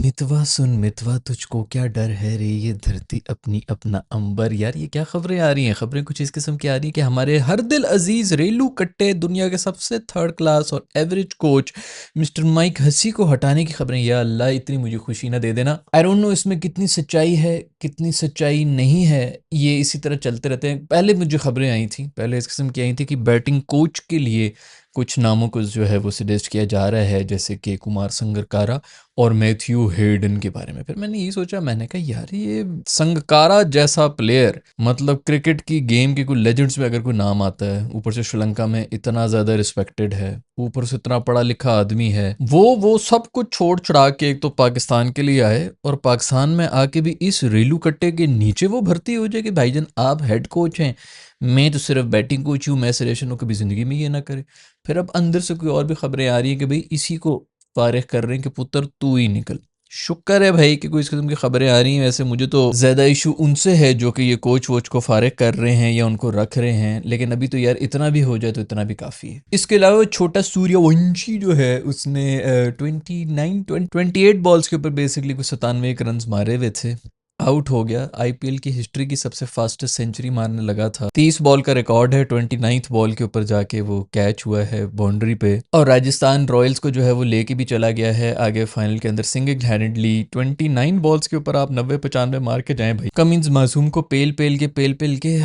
मितवा सुन मितवा तुझको क्या डर है रे ये धरती अपनी अपना अंबर। यार ये क्या खबरें आ रही हैं। खबरें कुछ इस किस्म की आ रही हैं कि हमारे हर दिल अजीज रेलू कट्टे दुनिया के सबसे थर्ड क्लास और average coach mister Mike Hussey को हटाने की खबरें। या अल्लाह इतनी मुझे खुशी ना दे देना। आई डोंट नो इसमें कितनी सच्चाई है कितनी सच्चाई नहीं है। ये इसी तरह चलते रहते हैं। पहले मुझे खबरें आई थी, पहले इस किस्म की आई थी कि बैटिंग कोच के लिए कुछ नामों को जो है वो सजेस्ट किया जा रहा है, जैसे कि कुमार संगकारा और मैथ्यू हेडन के बारे में। फिर मैंने यही सोचा, मैंने कहा यार ये संगकारा जैसा प्लेयर, मतलब क्रिकेट की गेम के कोई लेजेंड्स में अगर कोई नाम आता है, ऊपर से श्रीलंका में इतना ज़्यादा रिस्पेक्टेड है, ऊपर से इतना पढ़ा लिखा आदमी है, वो सब कुछ छोड़ छुड़ा के एक तो पाकिस्तान के लिए आए और पाकिस्तान में आके भी इस रेलू कट्टे के नीचे वो भर्ती हो जाए कि भाईजान आप हेड कोच हैं, मैं तो सिर्फ बैटिंग कोच हूँ, मैं सजेशन हूँ, कभी ज़िंदगी में ये ना करे। फिर अब अंदर से कोई और भी खबरें आ रही हैं कि भाई इसी को फारिग कर रहे हैं कि पुत्र तू ही निकल। शुक्र है भाई कि कोई इस किस्म की खबरें आ रही हैं। वैसे मुझे तो ज़्यादा इशू उनसे है जो कि ये कोच वोच को फारिग कर रहे हैं या उनको रख रहे हैं, लेकिन अभी तो यार इतना भी हो जाए तो इतना भी काफ़ी है। इसके अलावा छोटा सूर्यवंशी जो है उसने 28 बॉल्स के ऊपर बेसिकली कुछ 97 रन मारे हुए थे, आउट हो गया। आईपीएल की हिस्ट्री की सबसे फास्टेस्ट सेंचुरी मारने लगा था। 30 बॉल का रिकॉर्ड है, 29th बॉल के ऊपर जाके वो कैच हुआ है बाउंड्री पे, और राजस्थान रॉयल्स को जो है वो लेके भी चला गया है आगे फाइनल के अंदर सिंगल हैंडेडली। 29 बॉल्स के ऊपर आप 90-95 मार के जाएं भाई। कमिंस मासूम को पेल पेल के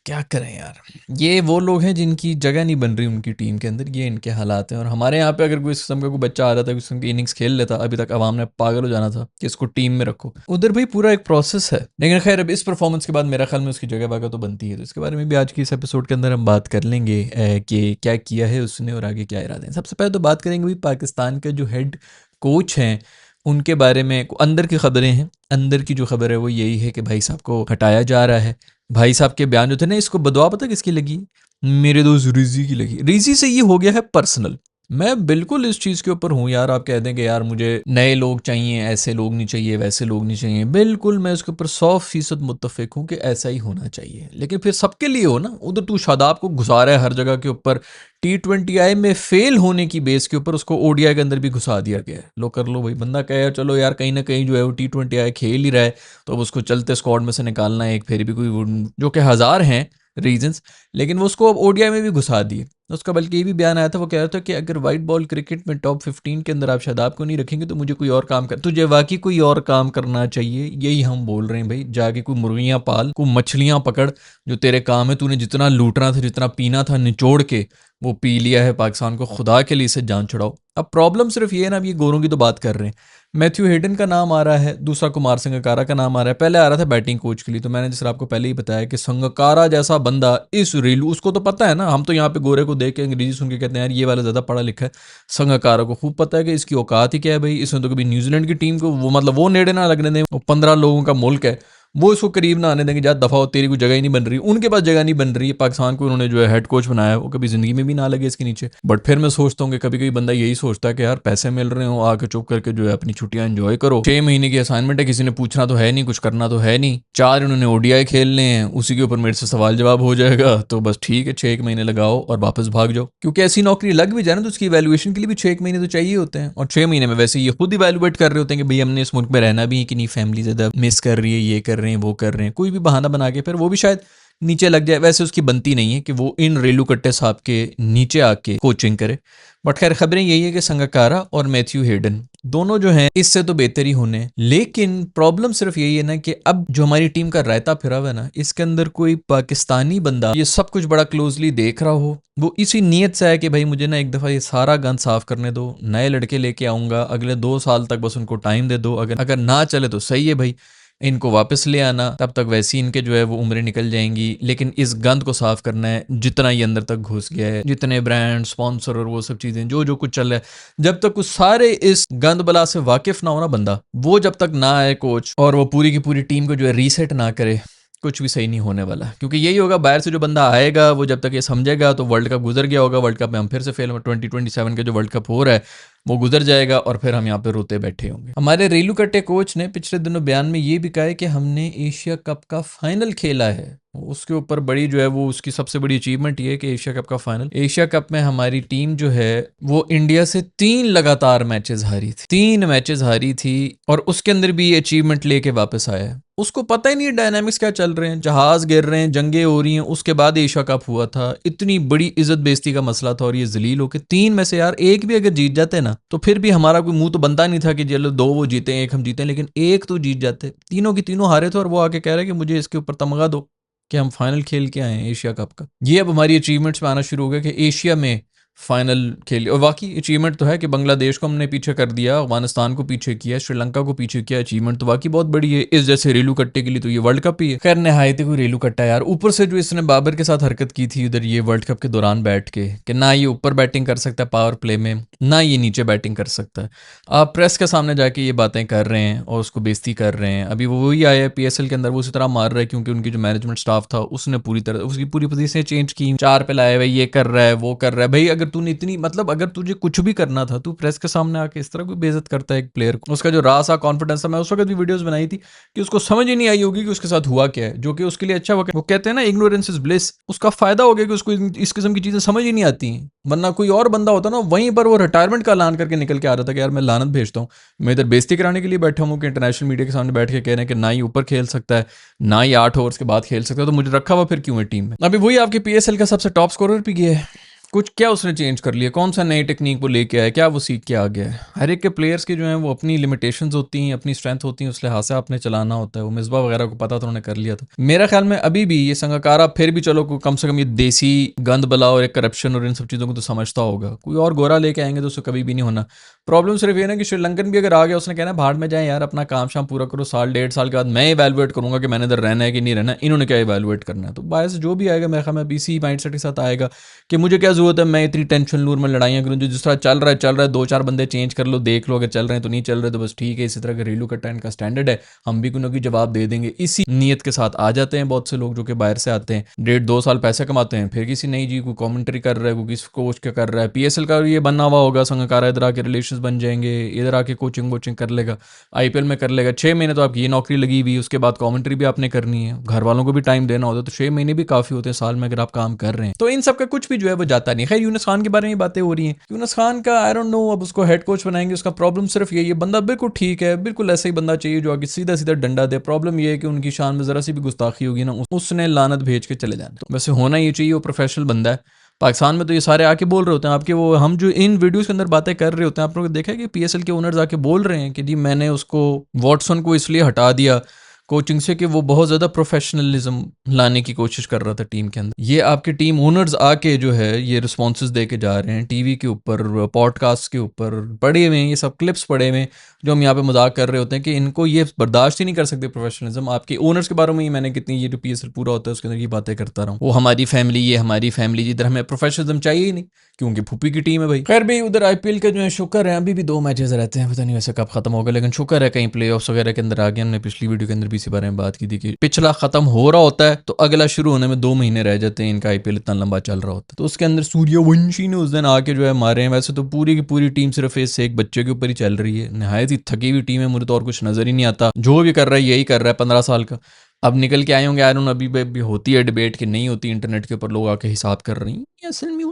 क्या करें यार। ये वो लोग हैं जिनकी जगह नहीं बन रही उनकी टीम के अंदर, ये इनके हालात हैं। और हमारे यहाँ पे अगर कोई इस किस्म का कोई बच्चा आ जाता है, किस्म की इनिंग्स खेल लेता, अभी तक अवाम ने पागल हो जाना था कि इसको टीम में रखो। उधर भाई पूरा एक प्रोसेस है। लेकिन खैर अब इस परफॉर्मेंस के बाद मेरा ख्याल में उसकी जगह वगह तो बनती है, तो इसके बारे में भी आज की इस एपिसोड के अंदर हम बात कर लेंगे कि क्या किया है उसने और आगे क्या इरादे हैं। सबसे पहले तो बात करेंगे भाई पाकिस्तान के जो हेड कोच हैं उनके बारे में। अंदर की खबरें हैं, अंदर की जो खबर है वो यही है कि भाई साहब को हटाया जा रहा है। भाई साहब के बयान जो थे ना, इसको बदवा पता किसकी लगी? मेरे दोस्त रिजी की लगी। रिजी से ये हो गया है पर्सनल। मैं बिल्कुल इस चीज़ के ऊपर हूँ यार। आप कह दें कि यार मुझे नए लोग चाहिए, ऐसे लोग नहीं चाहिए, वैसे लोग नहीं चाहिए, बिल्कुल मैं उसके ऊपर 100% मुत्तफिक हूँ कि ऐसा ही होना चाहिए। लेकिन फिर सबके लिए हो ना। उधर तू शादाब को घुसा रहा है हर जगह के ऊपर, T20I में फेल होने की बेस के ऊपर उसको ओडीआई के अंदर भी घुसा दिया गया है। लो कर लो भाई। बंदा कहे चलो यार कहीं ना कहीं जो है वो T20I खेल ही रहा है, तो अब उसको चलते स्क्वाड में से निकालना है एक, फिर भी कोई जो कि हज़ार हैं रीजंस, लेकिन वो उसको अब ओडीआई में भी घुसा दिए। उसका बल्कि ये भी बयान आया था, वो कह रहा था कि अगर वाइट बॉल क्रिकेट में टॉप 15 के अंदर आप शादाब को नहीं रखेंगे तो मुझे कोई और काम कर, तुझे वाकई कोई और काम करना चाहिए। यही हम बोल रहे हैं भाई, जाके कोई मुर्गियाँ पाल, कोई मछलियाँ पकड़, जो तेरे काम है। तूने जितना लूटना था, जितना पीना था, निचोड़ के वो पी लिया है। पाकिस्तान को खुदा के लिए इसे जान छुड़ाओ। अब प्रॉब्लम सिर्फ ये है ना, अब ये गोरों की तो बात कर रहे हैं, मैथ्यू हेडन का नाम आ रहा है, दूसरा कुमार संगकारा का नाम आ रहा है। पहले आ रहा था बैटिंग कोच के लिए, तो मैंने जिस आपको पहले ही बताया कि संगकारा जैसा बंदा इस रेलू, उसको तो पता है ना, हम तो यहाँ पे गोरे को देख के अंग्रेजी सुन के कहते हैं यार ये वाला ज़्यादा पढ़ा लिखा है। संगकारा को खूब पता है कि इसकी औकात ही क्या है भाई। इसने तो कभी न्यूजीलैंड की टीम को वो मतलब वो नेड़े ना लगने दें, वो 15 लोगों का मुल्क है, वो इसको करीब ना आने देंगे। जा दफ़ा हो, तेरी कोई जगह ही नहीं बन रही, उनके पास जगह नहीं बन रही है। पाकिस्तान को उन्होंने जो है हेड कोच बनाया, वो कभी ज़िंदगी में भी ना लगे इसके नीचे। बट फिर मैं सोचता हूँ कि कभी कभी बंदा यही सोचता है कि यार पैसे मिल रहे हो, आके चुप करके जो है अपनी छुट्टियां एंजॉय करो। 6 महीने की असाइनमेंट है, किसी ने पूछना तो है नहीं, कुछ करना तो है नहीं, 4 इन्होंने ओडीआई खेलने हैं, उसी के ऊपर मेरे से सवाल जवाब हो जाएगा, तो बस ठीक है 6 महीने लगाओ और वापस भाग जाओ। क्योंकि ऐसी नौकरी लग भी जाए ना तो उसकी इवैल्यूएशन के लिए भी 6 महीने तो चाहिए होते हैं, और 6 महीने में वैसे ये खुद इवैल्यूएट कर रहे होते हैं कि भाई हमने इस मुल्क में रहना भी है कि नहीं, फैमिली ज़्यादा मिस कर रही है, ये कर रहे हैं, वो कर रहे हैं, कोई भी बहाना बना के फिर वो भी शायद नीचे लग जाए। वैसे उसकी बनती नहीं है कि वो इन रेलू कट्टे साहब के नीचे आके कोचिंग करे। बट खैर खबरें यही है कि संगकारा और मैथ्यू हेडन दोनों जो हैं इससे तो बेहतर ही होने। लेकिन प्रॉब्लम सिर्फ यही है ना कि अब जो हमारी टीम का रायता फिरा हुआ है ना, इसके अंदर कोई पाकिस्तानी बंदा ये सब कुछ बड़ा क्लोजली देख रहा हो, वो इसी नीयत से है कि भाई मुझे ना एक दफ़ा ये सारा गंद साफ करने दो, नए लड़के लेके आऊँगा, अगले 2 साल तक बस उनको टाइम दे दो, अगर ना चले तो सही है भाई, इनको वापस ले आना, तब तक वैसे ही इनके जो है वो उम्रें निकल जाएंगी। लेकिन इस गंद को साफ करना है, जितना ये अंदर तक घुस गया है, जितने ब्रांड स्पॉन्सर और वो सब चीज़ें जो जो कुछ चल रहा है, जब तक उस सारे इस गंद बला से वाकिफ ना हो ना बंदा, वो जब तक ना आए कोच और वो पूरी की पूरी टीम को जो है रीसेट ना करे, कुछ भी सही नहीं होने वाला। क्योंकि यही होगा, बाहर से जो बंदा आएगा वो जब तक ये समझेगा तो वर्ल्ड कप गुजर गया होगा, वर्ल्ड कप में हम फिर से फेल हो, 2027 का जो वर्ल्ड कप हो रहा है वो गुजर जाएगा और फिर हम यहाँ पे रोते बैठे होंगे। हमारे रेलू कट्टे कोच ने पिछले दिनों बयान में ये भी कहा है कि हमने एशिया कप का फाइनल खेला है। उसके ऊपर बड़ी जो है वो उसकी सबसे बड़ी अचीवमेंट ये है कि एशिया कप का फाइनल, एशिया कप में हमारी टीम जो है वो इंडिया से 3 लगातार मैचेस हारी थी, 3 मैचेस हारी थी और उसके अंदर भी ये अचीवमेंट लेके वापस आया है। उसको पता ही नहीं डायनामिक्स क्या चल रहे हैं, जहाज गिर रहे हैं, जंगें हो रही हैं, उसके बाद एशिया कप हुआ था, इतनी बड़ी इज्जत बेइज्जती का मसला था और ये जलील होके 3 में से यार एक भी अगर जीत जाते ना तो फिर भी हमारा कोई मुंह तो बनता नहीं था कि चलो 2 वो जीते 1 हम जीते, लेकिन एक तो जीत जाते, तीनों की तीनों हारे थे और वो आके कह रहे हैं कि मुझे इसके ऊपर तमगा दो कि हम फाइनल खेल के आए हैं एशिया कप का। ये अब हमारी अचीवमेंट्स में आना शुरू हो गया कि एशिया में फाइनल खेली, और वाकई अचीवमेंट तो है कि बांग्लादेश को हमने पीछे कर दिया, अफगानिस्तान को पीछे किया, श्रीलंका को पीछे किया, अचीवमेंट तो वाकई बहुत बड़ी है। इस जैसे रेलू कट्टे के लिए तो ये वर्ल्ड कप ही है। खैर नहायत कोई रेलू कट्टा यार, ऊपर से जो इसने बाबर के साथ हरकत की थी उधर ये वर्ल्ड कप के दौरान बैठ के कि ना ये ऊपर बैटिंग कर सकता है पावर प्ले में, ना ये नीचे बैटिंग कर सकता है। आप प्रेस के सामने जाके ये बातें कर रहे हैं और उसको बेइज्जती कर रहे हैं। अभी वो वही आया है पीएसएल के अंदर, वो उसी तरह मार रहा है क्योंकि उनकी जो मैनेजमेंट स्टाफ था उसने पूरी तरह उसकी पूरी पोजीशन चेंज की, 4 पे लाया, भाई ये कर रहा है वो कर रहा है। भाई अगर तूने इतनी मतलब अगर तुझे कुछ भी करना था, तू प्रेस के सामने आके इस तरह कोई बेइज्जत करता है एक प्लेयर को। उसका जो रासा कॉन्फिडेंस था, मैं उस वक्त भी वीडियोस बनाई थी कि उसको समझ ही नहीं आई होगी कि उसके साथ हुआ क्या है, जो कि उसके लिए अच्छा हुआ। वो कहते हैं ना इग्नोरेंस इज ब्लिस, उसका फायदा हो गया कि उसको इस किस्म की चीजें समझ ही नहीं आती हैं। वरना कोई और बंदा होता ना वहीं पर वो रिटायरमेंट का ऐलान करके निकल के आ रहा था कि यार मैं लानत भेजता हूँ, मैं इधर बेइज्जती कराने के लिए बैठा हूँ कि इंटरनेशनल मीडिया के सामने बैठ के कह रहे हैं कि ना ही ऊपर खेल सकता है, ना ही 8 ओवर्स के बाद खेल सकता है, तो मुझे रखा हुआ फिर क्यों है टीम में। अभी वही आपके पीएसएल का सबसे टॉप स्कोरर भी गया है, कुछ क्या उसने चेंज कर लिया, कौन सा नई टेक्निक वो लेके आया, क्या वो सीख के आ गया है। हर एक के प्लेयर्स की जो है वो अपनी लिमिटेशंस होती हैं, अपनी स्ट्रेंथ होती हैं, उस लिहाज से आपने चलाना होता है। वो मिसबा वगैरह को पता था, उन्होंने कर लिया था। मेरा ख्याल में अभी भी ये संगाकारा फिर भी चलो कम से कम ये देसी गंद बला और एक करप्शन और इन सब चीज़ों को तो समझता होगा। कोई और गोरा लेके आएंगे तो उससे कभी भी नहीं होना। प्रॉब्लम सिर्फ ये ना कि श्रीलंकन भी अगर आ गया उसने कहना भाड़ में जाए यार, अपना काम शाम पूरा करो, साल 1.5 साल के बाद मैं इवैल्यूएट करूंगा कि मैंने इधर रहना है कि नहीं रहना, इन्होंने क्या इवैल्यूएट करना है। तो बायस जो भी आएगा मेरे ख्याल में बीसी माइंडसेट के साथ आएगा कि मुझे क्या जरूरत है, मैं इतनी टेंशन लूर में लड़ाइयाँ करूँ, जो जिस तरह चल रहा है 2-4 बंदे चेंज कर लो, देख लो, अगर चल रहे हैं तो नहीं चल रहे तो बस ठीक है। इसी तरह का रेलू कट्टा इनका स्टैंडर्ड है, हम भी कोई ना कोई जवाब दे देंगे। इसी नीयत के साथ आ जाते हैं बहुत से लोग जो कि बाहर से आते हैं, 1.5-2 साल पैसे कमाते हैं, फिर किसी नई जी को कॉमेंट्री कर रहा है, कोई किस कोच का कर रहा है, पीएसएल का ये बनना हुआ होगा, संगकारा इधर आके रिलेशन बन जाएंगे, इधर आके कोचिंग वोचिंग कर लेगा, आईपीएल में कर लेगा। 6 महीने तो आपकी ये नौकरी लगी हुई, उसके बाद कॉमेंट्री भी आपने करनी है, घर वालों को भी टाइम देना होता है, तो 6 महीने भी काफी होते हैं साल में अगर आप काम कर रहे हैं। तो इन सब का कुछ भी जो है वो जाता नहीं। खैर यूनुस खान के बारे में बातें हो रही हैं, यूनुस खान का आई डोंट नो, अब उसको हेड कोच बनाएंगे, उसका प्रॉब्लम सिर्फ यही है, बंदा बिल्कुल ठीक है, बिल्कुल ऐसा ही बंदा चाहिए जो आगे सीधा सीधा डंडा दे। प्रॉब्लम ये है कि उनकी शान में जरा सी भी गुस्ताखी होगी ना उसने लानत भेज के चले जाना। तो वैसे होना ये चाहिए, वो प्रोफेशनल बंदा है। पाकिस्तान में तो ये सारे आके बोल रहे होते हैं आपके, वो हम जो इन वीडियोस के अंदर बातें कर रहे होते हैं, आप लोगों ने देखा है कि पीएसएल के ओनर्स आके बोल रहे हैं कि जी मैंने उसको वॉटसन को इसलिए हटा दिया कोचिंग से कि वो बहुत ज़्यादा प्रोफेशनलिज्म लाने की कोशिश कर रहा था टीम के अंदर। ये आपके टीम ओनर्स आके जो है ये रिस्पॉन्सेज दे के जा रहे हैं, टीवी के ऊपर, पॉडकास्ट के ऊपर पड़े हुए हैं, ये सब क्लिप्स पड़े हुए हैं जो हम यहाँ पे मजाक कर रहे होते हैं कि इनको ये बर्दाश्त ही नहीं कर सकते प्रोफेशनलिज्म। आपके ओनर्स के बारे में ही मैंने कितनी ये जो पीएसएल पूरा होता है उसके अंदर ये बातें करता रहा हूँ, वो हमारी फैमिली, ये हमारी फैमिली, जिधर हमें प्रोफेशनलिज्म चाहिए ही नहीं क्योंकि फूफी की टीम है भाई। खैर भाई उधर आईपीएल का जो है शुक्र है अभी भी 2 मैचेस रहते हैं, पता नहीं वैसे कब खत्म होगा, लेकिन शुक्र है कहीं प्लेऑफ्स वगैरह के अंदर आ गए। हमने पिछली वीडियो के अंदर भी इसी बारे में बात की थी कि पिछला खत्म हो रहा होता है तो अगला शुरू होने में 2 महीने रह जाते हैं, इनका आईपीएल इतना लंबा चल रहा होता है। तो उसके अंदर सूर्यवंशी ने उस दिन आके जो है मारे हैं। वैसे तो पूरी की पूरी टीम सिर्फ इस एक बच्चे के ऊपर ही चल रही है, नहायत ही थकी हुई टीम है, मुझे तो और कुछ नजर ही नहीं आता। जो भी कर रहा है यही कर रहा है, 15 साल का। अब निकल के आए होंगे आयरन, अभी भी होती है डिबेट कि नहीं होती, इंटरनेट के ऊपर लोग आके हिसाब कर रही हैं असल में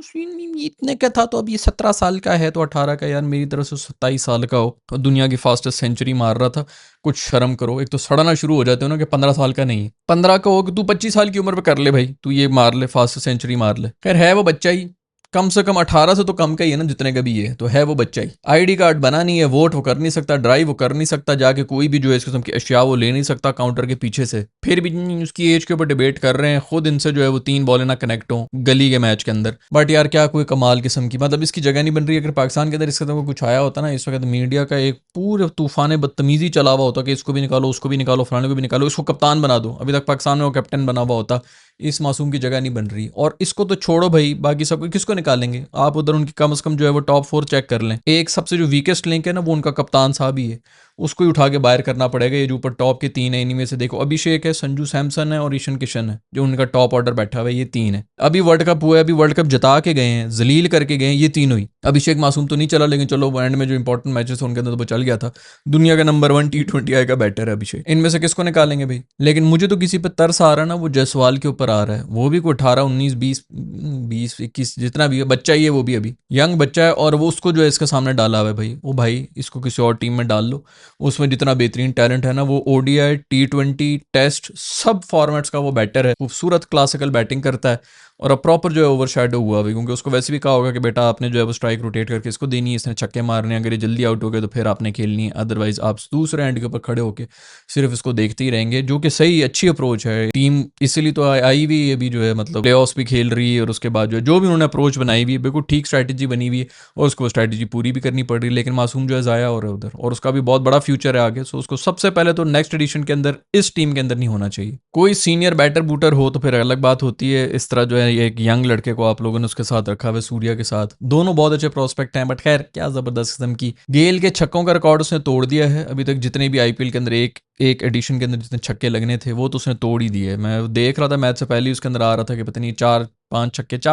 इतने का था तो अब ये 17 साल का है तो 18 का। यार मेरी तरफ से 27 साल का हो और दुनिया की फास्टेस्ट सेंचुरी मार रहा था, कुछ शर्म करो। एक तो सड़ना शुरू हो जाते हो ना कि 15 साल का नहीं, 15 का हो कि तू 25 साल की उम्र पे कर ले भाई, तू ये मार ले, फास्टेस्ट सेंचुरी मार ले। खैर है वो बच्चा ही, कम से कम 18 से तो कम का ही है ना, जितने का भी है तो है वो बच्चा ही। आईडी कार्ड बना नहीं है, वोट वो कर नहीं सकता, ड्राइव वो कर नहीं सकता, जाके कोई भी जो है इस किस्म की अशिया वो ले नहीं सकता काउंटर के पीछे से। फिर भी उसकी एज के ऊपर डिबेट कर रहे हैं, खुद इनसे जो है वो 3 बॉलें ना कनेक्ट हो गली के मैच के अंदर। बट यार क्या कोई कमाल किस्म की, मतलब इसकी जगह नहीं बन रही। अगर पाकिस्तान के अंदर इसके अंदर कुछ आया होता ना इस वक्त, मीडिया का एक पूरे तूफान बदतमीजी चला हुआ होता कि इसको भी निकालो, उसको भी निकालो, फलाने को भी निकालो, इसको कप्तान बना दो। अभी तक पाकिस्तान में वो कैप्टन बना हुआ होता, इस मासूम की जगह नहीं बन रही। और इसको तो छोड़ो भाई, बाकी सब किसको निकालेंगे आप? उधर उनकी कम से कम जो है वो टॉप 4 चेक कर लें, एक सबसे जो वीकेस्ट लिंक है ना वो उनका कप्तान साहब ही है। उसको ही उठा के बाहर करना पड़ेगा। ये जो ऊपर टॉप के 3 है, इन्हीं में से देखो अभिषेक है, संजू सैमसन है और ईशान किशन है, जो उनका टॉप ऑर्डर बैठा हुआ है, ये 3 है। अभी वर्ल्ड कप हुआ है, अभी वर्ल्ड कप जिता के गए हैं, जलील करके गए हैं ये तीनों ही। अभिषेक मासूम तो नहीं चला, लेकिन चलो एंड में जो इंपॉर्टेंट मैचेस उनके अंदर तो वो चल गया था। दुनिया का नंबर 1 T20 का बैटर है अभिषेक, इनमें से किसको निकालेंगे भाई? लेकिन मुझे तो किसी पे तरस आ रहा है ना, वो जायसवाल के ऊपर आ रहा है। वो भी कोई 18 19 20 21 जितना भी है, बच्चा ही है वो भी, अभी यंग बच्चा है, और वो उसको जो है इसके सामने डाला हुआ है भाई। वो भाई इसको किसी और टीम में डाल लो, उसमें जितना बेहतरीन टैलेंट है ना, वो ODI T20 टेस्ट सब फॉर्मेट्स का वो बैटर है, खूबसूरत क्लासिकल बैटिंग करता है। और अब प्रॉपर जो है ओवरशैडो हुआ भाई, क्योंकि उसको वैसे भी कहा होगा कि बेटा आपने जो है वो स्ट्राइक रोटेट करके इसको देनी है, इसने छक्के मारने हैं, अगर ये जल्दी आउट हो गए तो फिर आपने खेलनी है, अदरवाइज आप दूसरे एंड के ऊपर खड़े होकर सिर्फ इसको देखते ही रहेंगे, जो कि सही अच्छी अप्रोच है। टीम इसीलिए तो आई हुई अभी जो है, मतलब प्ले ऑफ भी खेल रही है, और उसके बाद जो भी उन्होंने अप्रोच बनाई हुई है बिल्कुल ठीक स्ट्रैटेजी बनी हुई है, और उसको स्ट्रैटेजी पूरी भी करनी पड़ रही है। लेकिन मासूम जो है ज़ाया हो रहा है उधर, और उसका भी बहुत बड़ा फ्यूचर है आगे। सो उसको सबसे पहले तो नेक्स्ट एडिशन के अंदर इस टीम के अंदर नहीं होना चाहिए। कोई सीनियर बैटर बूटर हो तो फिर अलग बात होती है, इस तरह जो है एक यंग लड़के को आप लोगों ने उसके साथ रखा हुआ है, सूर्या के साथ, दोनों बहुत अच्छे प्रोस्पेक्ट हैं। बट खैर क्या जबरदस्त किस्म की गेल के छक्कों का रिकॉर्ड उसने तोड़ दिया है। अभी तक जितने भी IPL के अंदर एक एडिशन के अंदर जितने छक्के लगने थे वो तो उसने तोड़ ही दिए। मैं देख रहा था मैच से पहले ही उसके अंदर आ रहा था कि पता नहीं 4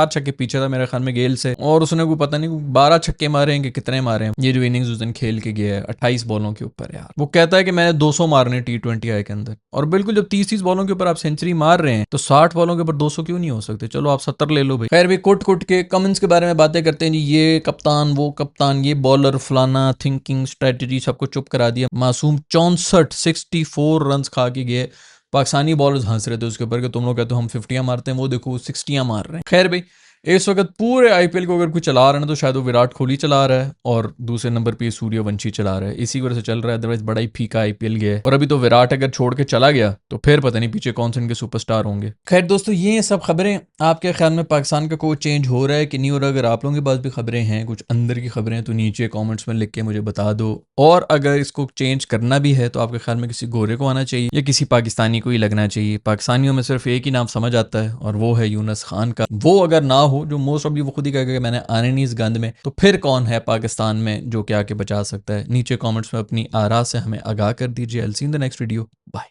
छक्के पीछे था मेरे ख्याल में गेल से, और उसने कोई पता नहीं 12 छक्के मारे हैं कि कितने मारे हैं। ये जो इनिंग्स उस दिन खेल के गया है 28 बॉलों के ऊपर यार, वो कहता है कि मैंने 200 मारने T20 के अंदर, और बिल्कुल जब 30 बॉलों के ऊपर आप सेंचुरी मार रहे हैं तो 60 बॉलों के ऊपर 200 क्यों नहीं हो सकते? चलो आप 70 ले लो भाई। खैर भी कुट कुट के कमेंट्स के बारे में बातें करते हैं जी, ये कप्तान वो कप्तान, ये बॉलर फलाना, थिंकिंग स्ट्रेटजी सबको चुप करा दिया। मासूम 64 रन खा के गए। पाकिस्तानी बॉलर्स हंस रहे थे उसके ऊपर कि तुम लोग कहते हो हम 50 मारते हैं, वो देखो 60 मार रहे हैं। खैर भाई इस वक्त पूरे IPL को अगर कोई चला रहा है ना तो शायद वो विराट कोहली चला रहा है, और दूसरे नंबर पे सूर्यवंशी चला रहा है, इसी वजह से चल रहा है। अदरवाइज बड़ा ही फीका IPL गया है, और अभी तो विराट अगर छोड़ के चला गया तो फिर पता नहीं पीछे कौन से इनके सुपरस्टार होंगे। खैर दोस्तों ये सब खबरें, आपके ख्याल में पाकिस्तान का कोच चेंज हो रहा है कि नहीं हो रहा? अगर आप लोगों के पास भी खबरें हैं, कुछ अंदर की खबरें, तो नीचे कॉमेंट्स में लिख के मुझे बता दो। और अगर इसको चेंज करना भी है तो आपके ख्याल में किसी गोरे को आना चाहिए या किसी पाकिस्तानी को ही लगना चाहिए? पाकिस्तानियों में सिर्फ एक ही नाम समझ आता है और वो है यूनुस खान का। वो अगर ना हो, जो मोस्ट ऑफ वो खुद ही कहेगा कि मैंने आने नहीं इस गंद में, तो फिर कौन है पाकिस्तान में जो कि आके बचा सकता है? नीचे कमेंट्स में अपनी आरा से हमें आगाह कर दीजिए। I will see in the next video. Bye.